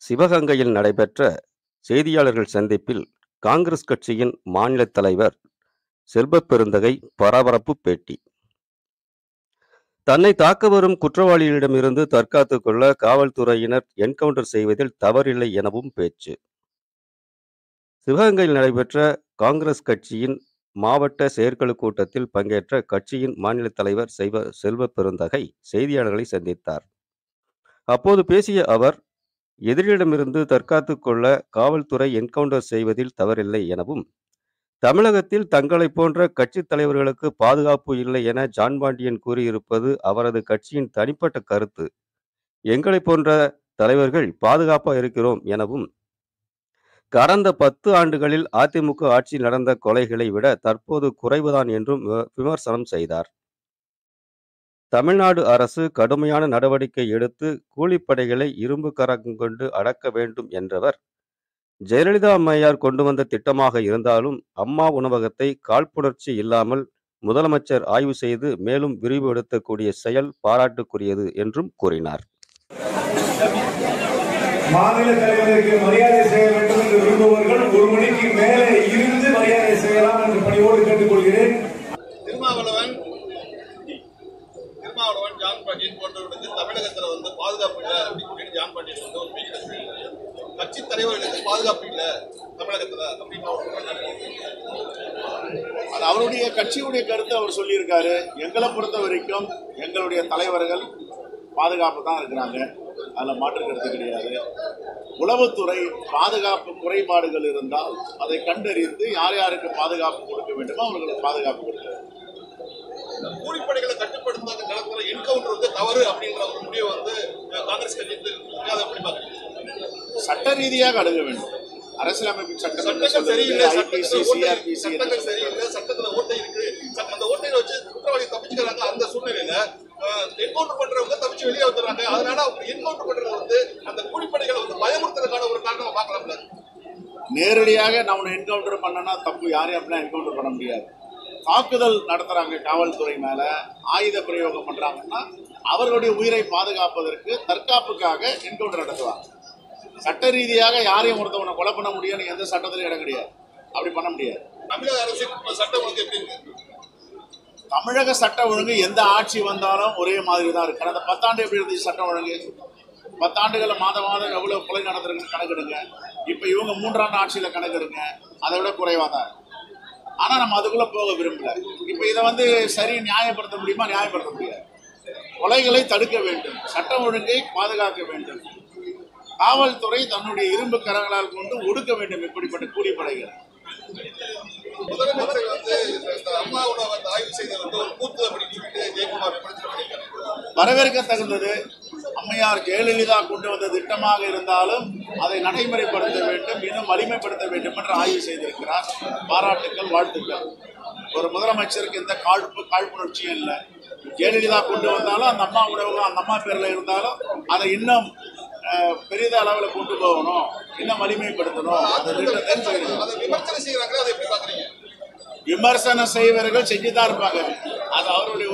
சிவகங்கையில் நடைபெற்ற செய்தியாளர்கள் சந்திப்பில் காங்கிரஸ் கட்சியின் மாநில தலைவர் செல்வப்பெருந்தகை பரபரப்பு பேட்டி. தன்னை தாக்க வரும் குற்றவாளிகளிடமிருந்து தற்காத்துக் கொள்ள காவல்துறையினர் என்கவுண்டர் செய்வதில் தவறில்லை எனவும் பேச்சு. சிவகங்கையில் நடைபெற்ற காங்கிரஸ் கட்சியின் மாவட்ட செயற்குழு கூட்டத்தில் பங்கேற்ற கட்சியின் மாநில தலைவர் செல்வப்பெருந்தகை செய்தியாளர்களை சந்தித்தார். அப்போது பேசிய அவர், எதிரியிடமிருந்து தற்காத்துக் கொள்ள காவல்துறை என்கவுண்டர் செய்வதில் தவறில்லை எனவும், தமிழகத்தில் தங்களை போன்ற கட்சித் தலைவர்களுக்கு பாதுகாப்பு இல்லை என ஜான்பாண்டியன் கூறியிருப்பது அவரது கட்சியின் தனிப்பட்ட கருத்து. எங்களை போன்ற தலைவர்கள் பாதுகாப்பாக இருக்கிறோம் எனவும், கடந்த 10 ஆண்டுகளில் அதிமுக ஆட்சி நடந்த கொலைகளை விட தற்போது குறைவுதான் என்றும் விமர்சனம் செய்தார். தமிழ்நாடு அரசு கடுமையான நடவடிக்கை எடுத்து கூலிப்படைகளை இரும்பு கரம் கொண்டு அடக்க வேண்டும் என்றவர், ஜெயலலிதா அம்மையார் கொண்டு வந்த திட்டமாக இருந்தாலும் அம்மா உணவகத்தை காழ்ப்புணர்ச்சி இல்லாமல் முதலமைச்சர் ஆய்வு செய்து மேலும் விரிவுபடுத்தக்கூடிய செயல் பாராட்டுக்குரியது என்றும் கூறினார். மாநில தலைவருக்கு மரியாதை செய்ய வேண்டும் என்று விரும்புபவர்கள் 1 மணிக்கு மேலே இருந்து மரியாதை செய்யலாம் என்று பணியோடு கேட்டுக்கொள்கிறேன். திருமாவளவன் ஜான்பாண்டியன் போன்றவர்களுக்கு தமிழகத்தில் வந்து பாதுகாப்பு இல்லை அப்படின்னு ஜான்பாண்டியன் வந்து ஒரு கட்சி தலைவர்களுக்கு பாதுகாப்பு இல்லை தமிழகத்தில் அப்படின்னு அது அவருடைய கட்சியுடைய கருத்தை அவர் சொல்லியிருக்காரு. எங்களை பொறுத்த வரைக்கும் எங்களுடைய தலைவர்கள் பாதுகாப்பு தான் இருக்கிறாங்க, அதில் மாற்று கருத்து கிடையாது. உளவுத்துறை பாதுகாப்பு குறைபாடுகள் இருந்தால் அதை கண்டறிந்து யார் யாருக்கு பாதுகாப்பு கொடுக்க வேண்டுமோ அவர்களுக்கு பாதுகாப்பு கொடுக்கிறது. கூலிப்படைகளை கட்டுப்படுத்த அந்த களத்தில் என்கவுண்டர் வந்து தவறு அப்படின்ற ஒரு முடிவை வந்து காங்கிரஸ் கட்சி அதை எப்படி பார்க்குறீங்க? சட்ட ரீதியாக அணுக வேண்டும். அரசியலமைப்பு சட்டங்கள் சரியில்லை, சட்டங்கள் சரியில்லை, சட்டத்துல ஓட்டை இருக்கு, அந்த ஓட்டையில வச்சு குற்றவாளி தப்பிச்சுக்கிறாங்க. அந்த சூழ்நிலையில என்கவுண்டர் பண்றவங்க தப்பிச்சு வெளியே வந்துடுறாங்க. அதனால அவங்க என்கவுண்டர் பண்றது வந்து அந்த கூலிப்படைகளை வந்து பயமுறுத்துறதுக்கான ஒரு காரணமா பார்க்கலாம்ல. நேரடியாக நம்ம என்கவுண்டர் பண்ணனா தப்பு, யாரையும் அப்படின்னா என்கவுண்டர் பண்ண முடியாது. தாக்குதல் நடத்துறாங்க காவல்துறை மேல, ஆயுத பிரயோகம் பண்றாங்கன்னா அவர்களுடைய உயிரை பாதுகாப்பதற்கு தற்காப்புக்காக என்கவுண்டர் நடத்துவாங்க. சட்ட ரீதியாக யாரையும் ஒருத்தவனை கொலை பண்ண முடியும்னு எந்த சட்டத்திலும் இடம் கிடையாது, அப்படி பண்ண முடியாது. தமிழக அரசு சட்டம் ஒழுங்கு எப்படி இருக்கு? தமிழக சட்ட ஒழுங்கு எந்த ஆட்சி வந்தாலும் ஒரே மாதிரி தான் இருக்கு. கடந்த 10 ஆண்டு எப்படி இருந்துச்சு சட்ட ஒழுங்கு? 10 ஆண்டுகளில் மாதம் எவ்வளவு கொலை நடந்திருக்குன்னு கணக்கெடுங்க. இப்ப இவங்க 3 ஆண்டு ஆட்சியில கணக்கெடுங்க, அதை விட குறைவா தான் இருக்கு. ஆனா நம்ம அதுக்குள்ள போக விரும்பல. இப்ப இதை வந்து சரி நியாயப்படுத்த முடியுமா? நியாயப்படுத்த முடியாது. கொலைகளை தடுக்க வேண்டும், சட்டம் ஒழுங்கை பாதுகாக்க வேண்டும், காவல்துறை தன்னுடைய இரும்பு கரங்களால் கொண்டு ஒடுக்க வேண்டும் இப்படிப்பட்ட கூலிப்படைகள். முதலமைச்சர் வந்து அம்மா உணவகத்தை ஆய்வு செய்தது வந்து ஒரு கூத்து அப்படின்னு சொல்லிட்டு ஜெயக்குமார் வரவேற்க தகுந்தது. அம்மையார் ஜெயலலிதா கொண்டு வந்த திட்டமாக இருந்தாலும் அதை நடைமுறைப்படுத்த வேண்டும், இன்னும் வலிமைப்படுத்த வேண்டும் என்று ஆய்வு செய்திருக்கிறார். பாராட்டுக்கள், வாழ்த்துக்கள். ஒரு முதலமைச்சருக்கு எந்த காழ்ப்புணர்ச்சியும் இல்லை. ஜெயலலிதா கொண்டு வந்தாலும் அந்த அம்மா உணவகம் அந்த அம்மா பேர்ல இருந்தாலும் அதை இன்னும் பெரிய அளவில் கொண்டு போகணும், இன்னும் வலிமைப்படுத்தணும். விமர்சனம் செய்வர்கள் செஞ்சுதான் இருப்பாங்க, அது அவருடைய